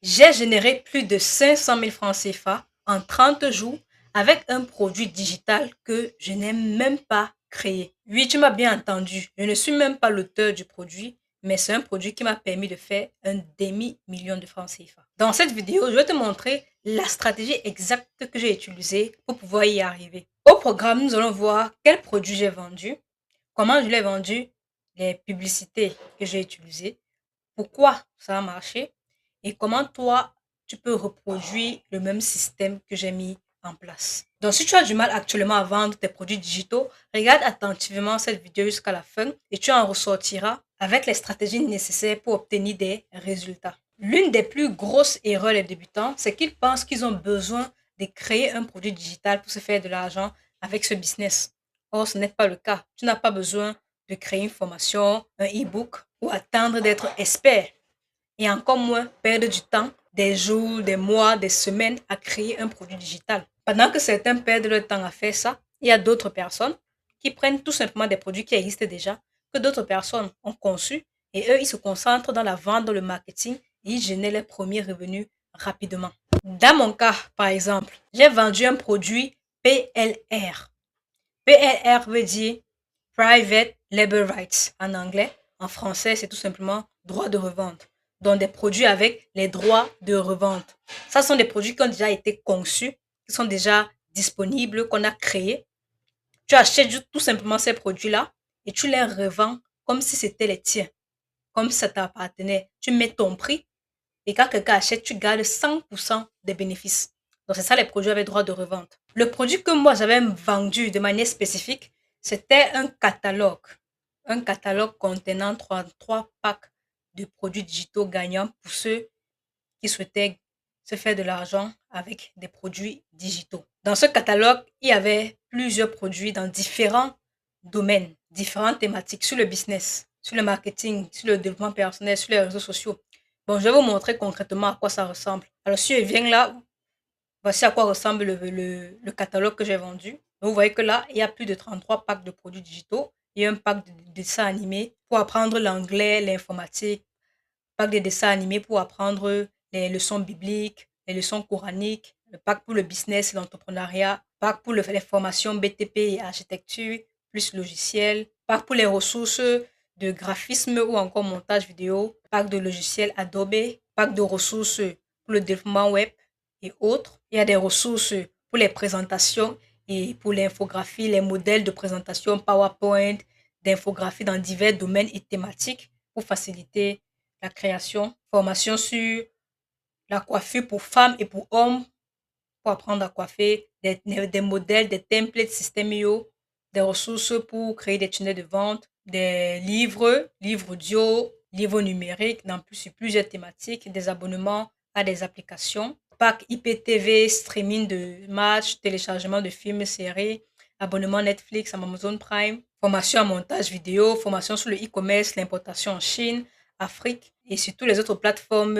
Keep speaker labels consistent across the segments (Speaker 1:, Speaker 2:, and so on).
Speaker 1: J'ai généré plus de 500 000 francs CFA en 30 jours avec un produit digital que je n'ai même pas créé. Oui, tu m'as bien entendu. Je ne suis même pas l'auteur du produit, mais c'est un produit qui m'a permis de faire un demi-million de francs CFA. Dans cette vidéo, je vais te montrer la stratégie exacte que j'ai utilisée pour pouvoir y arriver. Au programme, nous allons voir quel produit j'ai vendu, comment je l'ai vendu, les publicités que j'ai utilisées, pourquoi ça a marché et comment toi, tu peux reproduire le même système que j'ai mis en place. Donc, si tu as du mal actuellement à vendre tes produits digitaux, regarde attentivement cette vidéo jusqu'à la fin et tu en ressortiras avec les stratégies nécessaires pour obtenir des résultats. L'une des plus grosses erreurs des débutants, c'est qu'ils pensent qu'ils ont besoin de créer un produit digital pour se faire de l'argent avec ce business. Or, ce n'est pas le cas. Tu n'as pas besoin de créer une formation, un e-book ou attendre d'être expert et encore moins perdre du temps, des jours, des mois, des semaines à créer un produit digital. Pendant que certains perdent leur temps à faire ça, il y a d'autres personnes qui prennent tout simplement des produits qui existent déjà, que d'autres personnes ont conçus et eux, ils se concentrent dans la vente, dans le marketing et ils génèrent les premiers revenus rapidement. Dans mon cas, par exemple, j'ai vendu un produit PLR. PLR veut dire Private Label Rights en anglais. En français, c'est tout simplement droit de revente. Donc, des produits avec les droits de revente. Ça sont des produits qui ont déjà été conçus, qui sont déjà disponibles, qu'on a créés. Tu achètes tout simplement ces produits-là et tu les revends comme si c'était les tiens, comme si ça t'appartenait. Tu mets ton prix et quand quelqu'un achète, tu gardes 100% des bénéfices. Donc, c'est ça les produits avec droit de revente. Le produit que moi, j'avais vendu de manière spécifique, c'était un catalogue. Un catalogue contenant 33 packs de produits digitaux gagnants pour ceux qui souhaitaient se faire de l'argent avec des produits digitaux. Dans ce catalogue, il y avait plusieurs produits dans différents domaines, différentes thématiques sur le business, sur le marketing, sur le développement personnel, sur les réseaux sociaux. Bon, je vais vous montrer concrètement à quoi ça ressemble. Alors, si je viens là, voici à quoi ressemble le catalogue que j'ai vendu. Vous voyez que là, il y a plus de 33 packs de produits digitaux et un pack de dessins animés pour apprendre l'anglais, l'informatique, pack de dessins animés pour apprendre les leçons bibliques, les leçons coraniques, le pack pour le business et l'entrepreneuriat, pack pour les formations BTP et architecture, plus logiciel, pack pour les ressources de graphisme ou encore montage vidéo, pack de logiciels Adobe, pack de ressources pour le développement web et autres. Il y a des ressources pour les présentations et pour l'infographie, les modèles de présentation PowerPoint, d'infographie dans divers domaines et thématiques pour faciliter la création, formation sur la coiffure pour femmes et pour hommes, pour apprendre à coiffer, des modèles, des templates système IO, des ressources pour créer des tunnels de vente, des livres, livres audio, livres numériques sur plusieurs thématiques, des abonnements à des applications, pack IPTV, streaming de matchs, téléchargement de films, séries, abonnement Netflix, Amazon Prime, formation en montage vidéo, formation sur le e-commerce, l'importation en Chine, Afrique et sur toutes les autres plateformes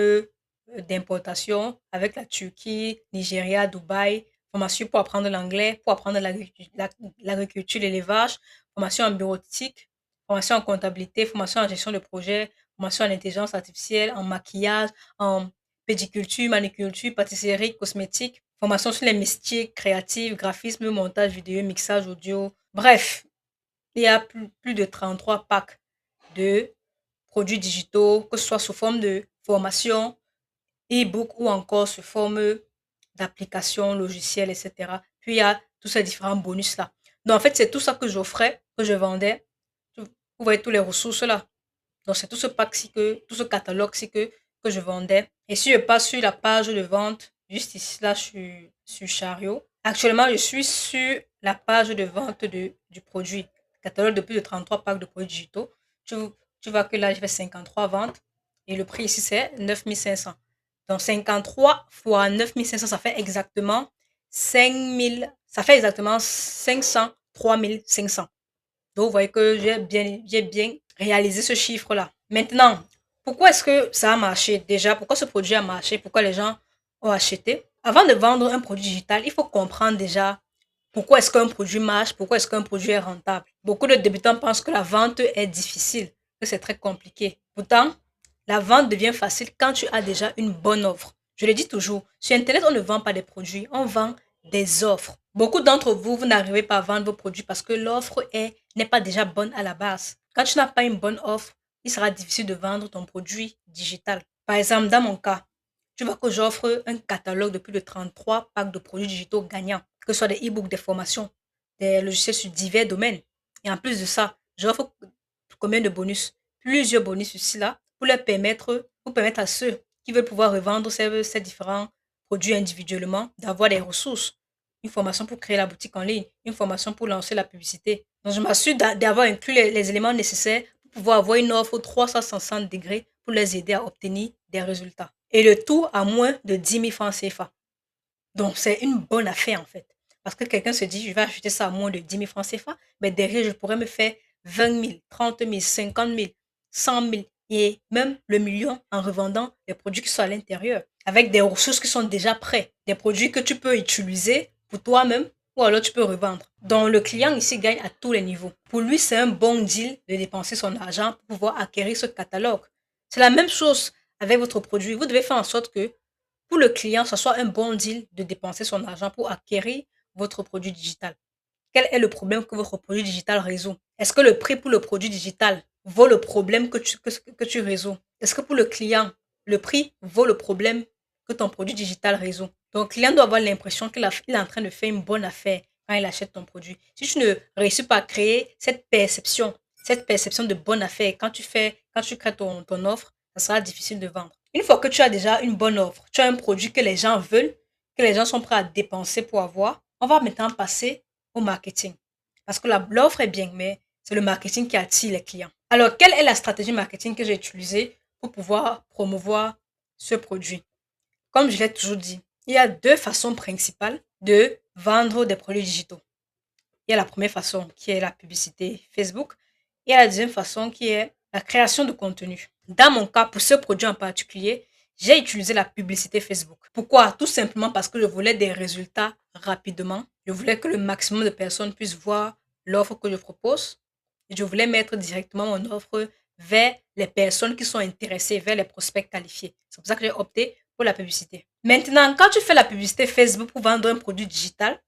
Speaker 1: d'importation avec la Turquie, Nigeria, Dubaï, formation pour apprendre l'anglais, pour apprendre l'agriculture, l'élevage, formation en bureautique, formation en comptabilité, formation en gestion de projet, formation en intelligence artificielle, en maquillage, en pédiculture, maniculture, pâtisserie, cosmétique, formation sur les métiers créatifs, graphisme, montage vidéo, mixage audio. Bref, il y a plus de 33 packs de produits digitaux, que ce soit sous forme de formation, e-book ou encore sous forme d'applications, logiciels, etc. Puis il y a tous ces différents bonus-là. Donc en fait, c'est tout ça que j'offrais, que je vendais. Vous voyez tous les ressources là. Donc c'est tout ce pack-ci tout ce catalogue-ci que je vendais. Et si je passe sur la page de vente, juste ici, là, sur Chariot. Actuellement, je suis sur la page de vente du produit. Catalogue de plus de 33 packs de produits digitaux. Tu, tu vois que là, je fais 53 ventes. Et le prix ici, c'est 9500. Donc 53 fois 9500, ça fait exactement 5000, ça fait exactement 503 500. Donc, vous voyez que j'ai bien réalisé ce chiffre-là. Maintenant, pourquoi est-ce que ça a marché déjà? Pourquoi ce produit a marché? Pourquoi les gens ont acheté? Avant de vendre un produit digital, il faut comprendre déjà pourquoi est-ce qu'un produit marche, pourquoi est-ce qu'un produit est rentable. Beaucoup de débutants pensent que la vente est difficile, que c'est très compliqué. Pourtant, La vente devient facile quand tu as déjà une bonne offre. Je le dis toujours, sur Internet, on ne vend pas des produits, on vend des offres. Beaucoup d'entre vous, vous n'arrivez pas à vendre vos produits parce que n'est pas déjà bonne à la base. Quand tu n'as pas une bonne offre, il sera difficile de vendre ton produit digital. Par exemple, dans mon cas, tu vois que j'offre un catalogue de plus de 33 packs de produits digitaux gagnants, que ce soit des e-books, des formations, des logiciels sur divers domaines. Et en plus de ça, j'offre combien de bonus? Plusieurs bonus ici-là pour permettre à ceux qui veulent pouvoir revendre ces différents produits individuellement d'avoir des ressources. Une formation pour créer la boutique en ligne, une formation pour lancer la publicité. Donc, je m'assure d'avoir inclus les éléments nécessaires pour pouvoir avoir une offre 360 degrés pour les aider à obtenir des résultats. Et le tout à moins de 10 000 francs CFA. Donc, c'est une bonne affaire en fait. Parce que quelqu'un se dit, je vais acheter ça à moins de 10 000 francs CFA, mais derrière, je pourrais me faire 20 000, 30 000, 50 000, 100 000 et même le million en revendant des produits qui sont à l'intérieur, avec des ressources qui sont déjà prêtes, des produits que tu peux utiliser pour toi-même ou alors tu peux revendre. Donc, le client ici gagne à tous les niveaux. Pour lui, c'est un bon deal de dépenser son argent pour pouvoir acquérir ce catalogue. C'est la même chose avec votre produit. Vous devez faire en sorte que pour le client, ce soit un bon deal de dépenser son argent pour acquérir votre produit digital. Quel est le problème que votre produit digital résout? Est-ce que le prix pour le produit digital vaut le problème que tu résous? Est-ce que pour le client, le prix vaut le problème que ton produit digital résout? Donc, le client doit avoir l'impression qu'il est en train de faire une bonne affaire quand il achète ton produit. Si tu ne réussis pas à créer cette perception de bonne affaire quand tu crées ton offre, ça sera difficile de vendre. Une fois que tu as déjà une bonne offre, tu as un produit que les gens veulent, que les gens sont prêts à dépenser pour avoir, on va maintenant passer au marketing. Parce que l'offre est bien, mais c'est le marketing qui attire les clients. Alors, quelle est la stratégie marketing que j'ai utilisée pour pouvoir promouvoir ce produit? Comme je l'ai toujours dit, il y a deux façons principales de vendre des produits digitaux. Il y a la première façon qui est la publicité Facebook. Et il y a la deuxième façon qui est la création de contenu. Dans mon cas, pour ce produit en particulier, j'ai utilisé la publicité Facebook. Pourquoi? Tout simplement parce que je voulais des résultats rapidement. Je voulais que le maximum de personnes puissent voir l'offre que je propose. Et je voulais mettre directement mon offre vers les personnes qui sont intéressées, vers les prospects qualifiés. C'est pour ça que j'ai opté pour la publicité. Maintenant, quand tu fais la publicité Facebook pour vendre un produit digital,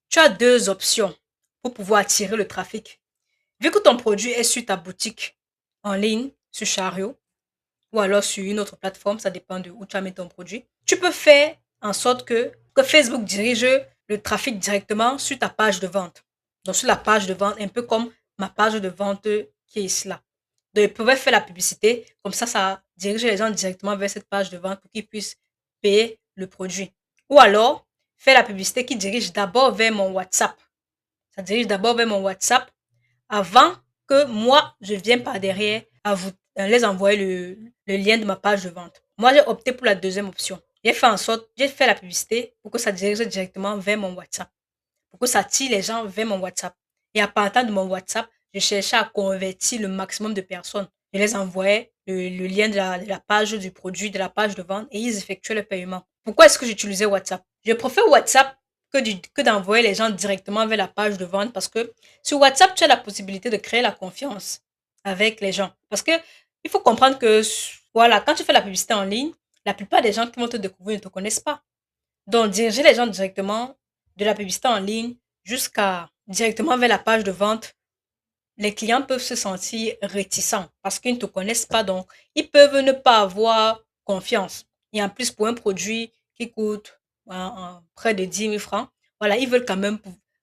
Speaker 1: tu as deux options pour pouvoir attirer le trafic. Vu que ton produit est sur ta boutique en ligne, sur Chariot, ou alors sur une autre plateforme, ça dépend de où tu as mis ton produit, tu peux faire en sorte que Facebook dirige le trafic directement sur ta page de vente. Donc, sur la page de vente, un peu comme ma page de vente qui est ici là. Donc, ils pouvaient faire la publicité, comme ça dirige les gens directement vers cette page de vente pour qu'ils puissent payer le produit. Ou alors, faire la publicité qui dirige d'abord vers mon WhatsApp. Ça dirige d'abord vers mon WhatsApp avant que moi, je vienne par derrière à vous les envoyer le lien de ma page de vente. Moi, j'ai opté pour la deuxième option. J'ai fait la publicité pour que ça dirige directement vers mon WhatsApp, pour que ça attire les gens vers mon WhatsApp. Et à partir de mon WhatsApp, je cherchais à convertir le maximum de personnes. Je les envoyais le lien de la page du produit, de la page de vente et ils effectuaient le paiement. Pourquoi est-ce que j'utilisais WhatsApp? Je préfère WhatsApp que d'envoyer les gens directement vers la page de vente parce que sur WhatsApp, tu as la possibilité de créer la confiance avec les gens. Parce que il faut comprendre que, voilà, quand tu fais la publicité en ligne, la plupart des gens qui vont te découvrir ne te connaissent pas. Donc, diriger les gens directement de la publicité en ligne jusqu'à directement vers la page de vente, les clients peuvent se sentir réticents parce qu'ils ne te connaissent pas. Donc, ils peuvent ne pas avoir confiance. Et en plus, pour un produit qui coûte près de 10 000 francs, voilà, ils veulent quand même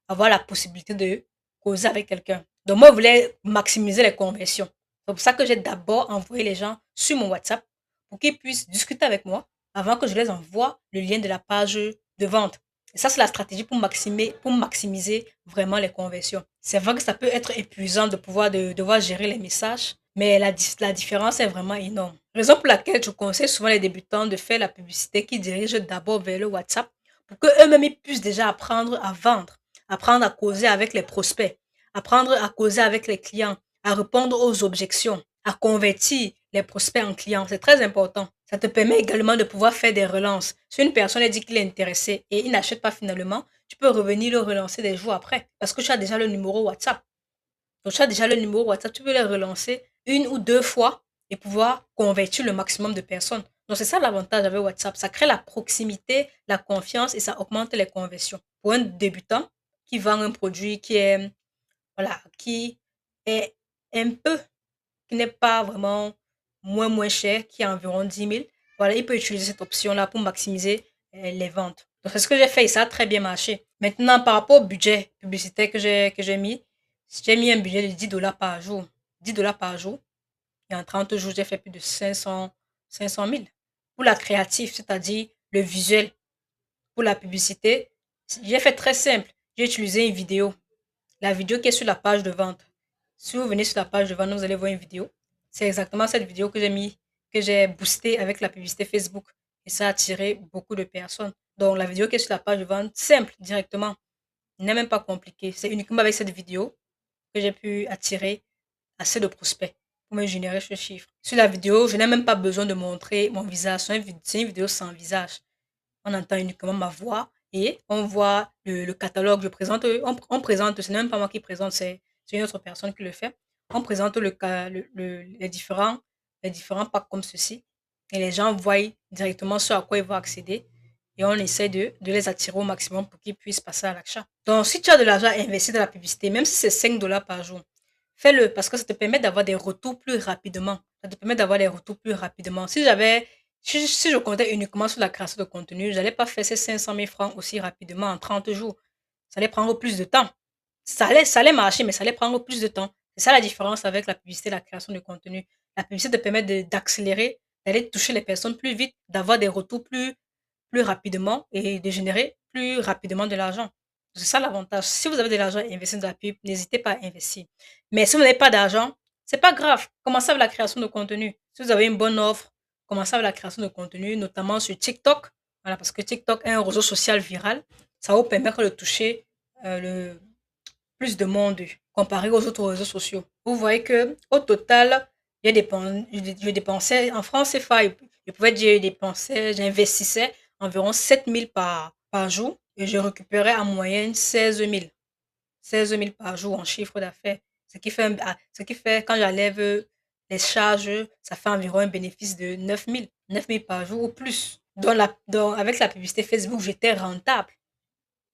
Speaker 1: avoir la possibilité de causer avec quelqu'un. Donc, moi, je voulais maximiser les conversions. C'est pour ça que j'ai d'abord envoyé les gens sur mon WhatsApp pour qu'ils puissent discuter avec moi avant que je les envoie le lien de la page de vente. Et ça, c'est la stratégie pour maximiser vraiment les conversions. C'est vrai que ça peut être épuisant de devoir gérer les messages, mais la différence est vraiment énorme. Raison pour laquelle je conseille souvent les débutants de faire la publicité qui dirige d'abord vers le WhatsApp pour qu'eux-mêmes ils puissent déjà apprendre à vendre, apprendre à causer avec les prospects, apprendre à causer avec les clients, à répondre aux objections, à convertir les prospects en clients. C'est très important. Ça te permet également de pouvoir faire des relances. Si une personne dit qu'il est intéressé et il n'achète pas finalement, tu peux revenir le relancer des jours après parce que tu as déjà le numéro WhatsApp. Donc, tu as déjà le numéro WhatsApp, tu peux les relancer une ou deux fois et pouvoir convertir le maximum de personnes. Donc, c'est ça l'avantage avec WhatsApp. Ça crée la proximité, la confiance et ça augmente les conversions. Pour un débutant qui vend un produit qui est, voilà, qui est un peu, qui n'est pas vraiment moins cher, qui est environ 10 000, voilà, il peut utiliser cette option-là pour maximiser les ventes. Donc, c'est ce que j'ai fait et ça a très bien marché. Maintenant, par rapport au budget publicitaire j'ai mis un budget de 10 dollars par jour. 10 dollars par jour. Et en 30 jours, j'ai fait plus de 500 000. Pour la créative, c'est-à-dire le visuel, pour la publicité, j'ai fait très simple. J'ai utilisé une vidéo. La vidéo qui est sur la page de vente. Si vous venez sur la page de vente, vous allez voir une vidéo. C'est exactement cette vidéo que j'ai boostée avec la publicité Facebook. Et ça a attiré beaucoup de personnes. Donc, la vidéo qui est sur la page de vente, simple, directement. Il n'est même pas compliqué. C'est uniquement avec cette vidéo que j'ai pu attirer assez de prospects pour me générer ce chiffre. Sur la vidéo, je n'ai même pas besoin de montrer mon visage. C'est une vidéo sans visage. On entend uniquement ma voix et on voit le catalogue. On présente, ce n'est même pas moi qui présente, c'est une autre personne qui le fait. On présente les différents packs comme ceci et les gens voient directement ce à quoi ils vont accéder et on essaie de les attirer au maximum pour qu'ils puissent passer à l'achat. Donc, si tu as de l'argent à investir dans la publicité, même si c'est 5 dollars par jour, fais-le parce que ça te permet d'avoir des retours plus rapidement. Ça te permet d'avoir des retours plus rapidement. Si je comptais uniquement sur la création de contenu, je n'allais pas faire ces 500 000 francs aussi rapidement en 30 jours. Ça allait prendre plus de temps. Ça allait marcher, mais ça allait prendre plus de temps. C'est ça la différence avec la publicité et la création de contenu. La publicité te permet d'accélérer, d'aller toucher les personnes plus vite, d'avoir des retours plus rapidement et de générer plus rapidement de l'argent. C'est ça l'avantage. Si vous avez de l'argent à investir dans la pub, n'hésitez pas à investir. Mais si vous n'avez pas d'argent, c'est pas grave. Commencez avec la création de contenu. Si vous avez une bonne offre, commencez avec la création de contenu, notamment sur TikTok. Voilà, parce que TikTok est un réseau social viral. Ça vous permettre de toucher le plus de monde comparé aux autres réseaux sociaux. Vous voyez que au total, je dépensais en francs CFA, je pouvais dire j'investissais environ 7 000 par jour et je récupérais en moyenne 16 000 par jour en chiffre d'affaires. Ce qui fait, quand j'enlève les charges, ça fait environ un bénéfice de 9 000 par jour ou plus. Avec la publicité Facebook, j'étais rentable.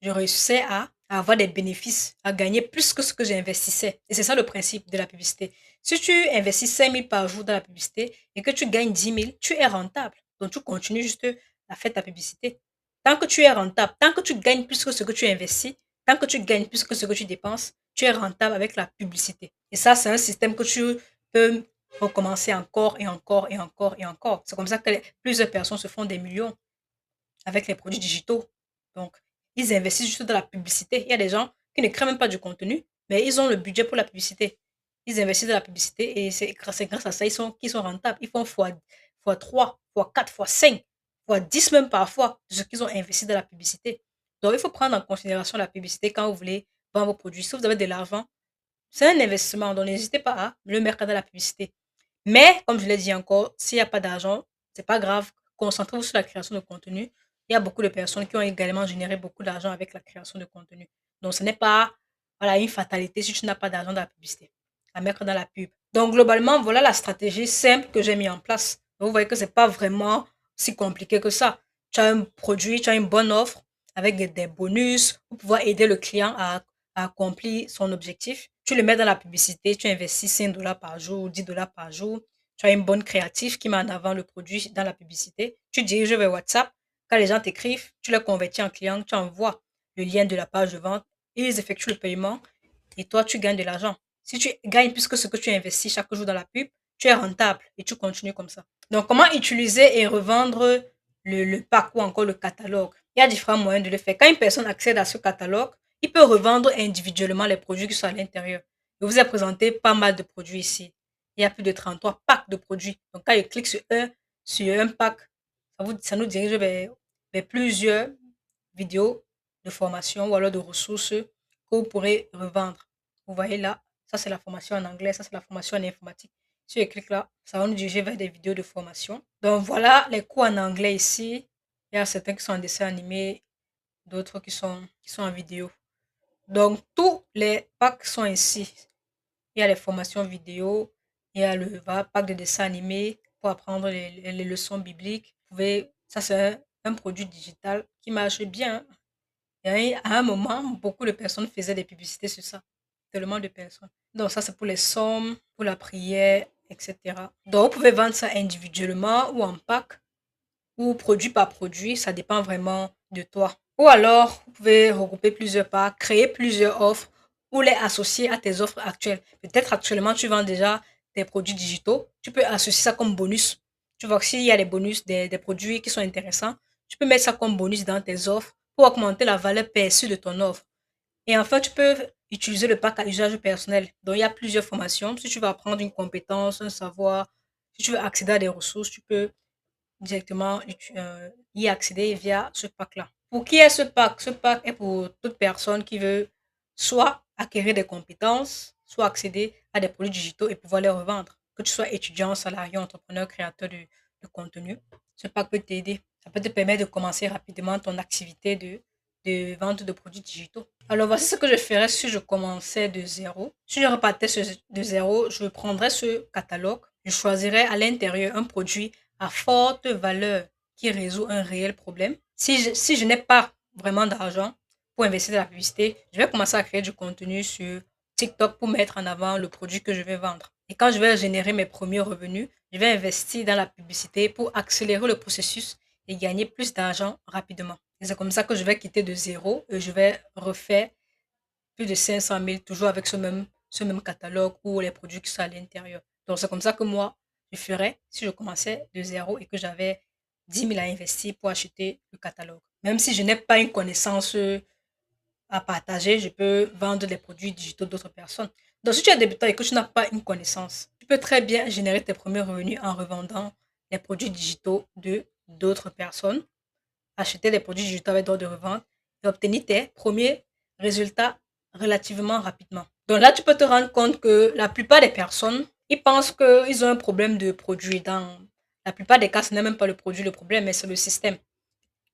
Speaker 1: Je réussissais à avoir des bénéfices, à gagner plus que ce que j'investissais. Et c'est ça le principe de la publicité. Si tu investis 5 000 par jour dans la publicité et que tu gagnes 10 000, tu es rentable. Donc, tu continues juste à faire ta publicité. Tant que tu es rentable, tant que tu gagnes plus que ce que tu investis, tant que tu gagnes plus que ce que tu dépenses, tu es rentable avec la publicité. Et ça, c'est un système que tu peux recommencer encore et encore et encore et encore. C'est comme ça que plusieurs personnes se font des millions avec les produits digitaux. Donc, ils investissent juste dans la publicité. Il y a des gens qui ne créent même pas du contenu, mais ils ont le budget pour la publicité. Ils investissent dans la publicité et c'est grâce à ça qu'ils sont rentables. Ils font fois 3, fois 4, fois 5, fois 10 même parfois de ce qu'ils ont investi dans la publicité. Donc, il faut prendre en considération la publicité quand vous voulez vendre vos produits. Si vous avez de l'argent, c'est un investissement. Donc, n'hésitez pas à le mettre dans la publicité. Mais, comme je l'ai dit encore, s'il n'y a pas d'argent, c'est pas grave. Concentrez-vous sur la création de contenu. Il y a beaucoup de personnes qui ont également généré beaucoup d'argent avec la création de contenu. Donc, ce n'est pas voilà, une fatalité si tu n'as pas d'argent dans la publicité à mettre dans la pub. Donc, globalement, voilà la stratégie simple que j'ai mis en place. Donc, vous voyez que ce n'est pas vraiment si compliqué que ça. Tu as un produit, tu as une bonne offre avec des bonus pour pouvoir aider le client à accomplir son objectif. Tu le mets dans la publicité, tu investis 5 dollars par jour, 10 dollars par jour. Tu as une bonne créative qui met en avant le produit dans la publicité. Tu diriges vers WhatsApp. Quand les gens t'écrivent, tu les convertis en clients, tu envoies le lien de la page de vente, ils effectuent le paiement et toi, tu gagnes de l'argent. Si tu gagnes plus que ce que tu investis chaque jour dans la pub, tu es rentable et tu continues comme ça. Donc, comment utiliser et revendre le pack ou encore le catalogue? Il y a différents moyens de le faire. Quand une personne accède à ce catalogue, il peut revendre individuellement les produits qui sont à l'intérieur. Je vous ai présenté pas mal de produits ici. Il y a plus de 33 packs de produits. Donc, quand je clique sur un pack, ça nous dirige vers plusieurs vidéos de formation ou alors de ressources que vous pourrez revendre. Vous voyez là, ça c'est la formation en anglais, ça c'est la formation en informatique. Si je clique là, ça va nous diriger vers des vidéos de formation. Donc voilà les cours en anglais ici. Il y a certains qui sont en dessin animé, d'autres qui sont en vidéo. Donc tous les packs sont ici. Il y a les formations vidéo, Il y a le pack de dessins animés pour apprendre les leçons bibliques. Ça, c'est un produit digital qui marche bien. Et à un moment, beaucoup de personnes faisaient des publicités sur ça. Tellement de personnes. Donc, ça, c'est pour les sommes, pour la prière, etc. Donc, vous pouvez vendre ça individuellement ou en pack ou produit par produit. Ça dépend vraiment de toi. Ou alors, vous pouvez regrouper plusieurs packs, créer plusieurs offres ou les associer à tes offres actuelles. Peut-être actuellement, tu vends déjà des produits digitaux. Tu peux associer ça comme bonus. Tu vois que s'il y a des bonus, des produits qui sont intéressants, tu peux mettre ça comme bonus dans tes offres pour augmenter la valeur perçue de ton offre. Et enfin, tu peux utiliser le pack à usage personnel. Donc, il y a plusieurs formations. Si tu veux apprendre une compétence, un savoir, si tu veux accéder à des ressources, tu peux directement y accéder via ce pack-là. Pour qui est ce pack? Ce pack est pour toute personne qui veut soit acquérir des compétences, soit accéder à des produits digitaux et pouvoir les revendre. Que tu sois étudiant, salarié, entrepreneur, créateur de contenu, ce pack peut t'aider. Ça peut te permettre de commencer rapidement ton activité de vente de produits digitaux. Alors, voici ce que je ferais si je commençais de zéro. Si je repartais de zéro, je prendrais ce catalogue. Je choisirais à l'intérieur un produit à forte valeur qui résout un réel problème. Si je n'ai pas vraiment d'argent pour investir dans la publicité, je vais commencer à créer du contenu sur TikTok pour mettre en avant le produit que je vais vendre. Et quand je vais générer mes premiers revenus, je vais investir dans la publicité pour accélérer le processus et gagner plus d'argent rapidement. Et c'est comme ça que je vais quitter de zéro et je vais refaire plus de 500 000 toujours avec ce même catalogue ou les produits qui sont à l'intérieur. Donc, c'est comme ça que moi, je ferais si je commençais de zéro et que j'avais 10 000 à investir pour acheter le catalogue. Même si je n'ai pas une connaissance à partager, je peux vendre des produits digitaux d'autres personnes. Donc, si tu es débutant et que tu n'as pas une connaissance, tu peux très bien générer tes premiers revenus en revendant les produits digitaux de d'autres personnes, acheter des produits digitaux avec droit de revente et obtenir tes premiers résultats relativement rapidement. Donc là, tu peux te rendre compte que la plupart des personnes, ils pensent qu'ils ont un problème de produit. Dans la plupart des cas, ce n'est même pas le produit le problème, mais c'est le système.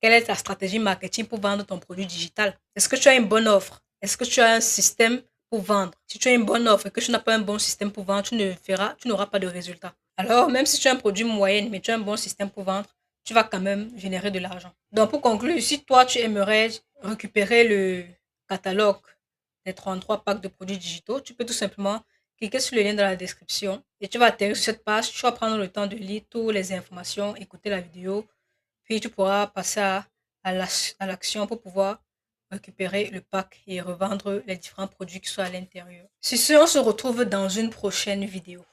Speaker 1: Quelle est ta stratégie marketing pour vendre ton produit digital? Est-ce que tu as une bonne offre? Est-ce que tu as un système pour vendre? Si tu as une bonne offre et que tu n'as pas un bon système pour vendre, tu n'auras pas de résultat. Alors, même si tu as un produit moyen, mais tu as un bon système pour vendre, tu vas quand même générer de l'argent. Donc, pour conclure, si toi, tu aimerais récupérer le catalogue des 33 packs de produits digitaux, tu peux tout simplement cliquer sur le lien dans la description et tu vas atterrir sur cette page. Tu vas prendre le temps de lire toutes les informations, écouter la vidéo, puis tu pourras passer à l'action pour pouvoir récupérer le pack et revendre les différents produits qui sont à l'intérieur. Sur ce, on se retrouve dans une prochaine vidéo.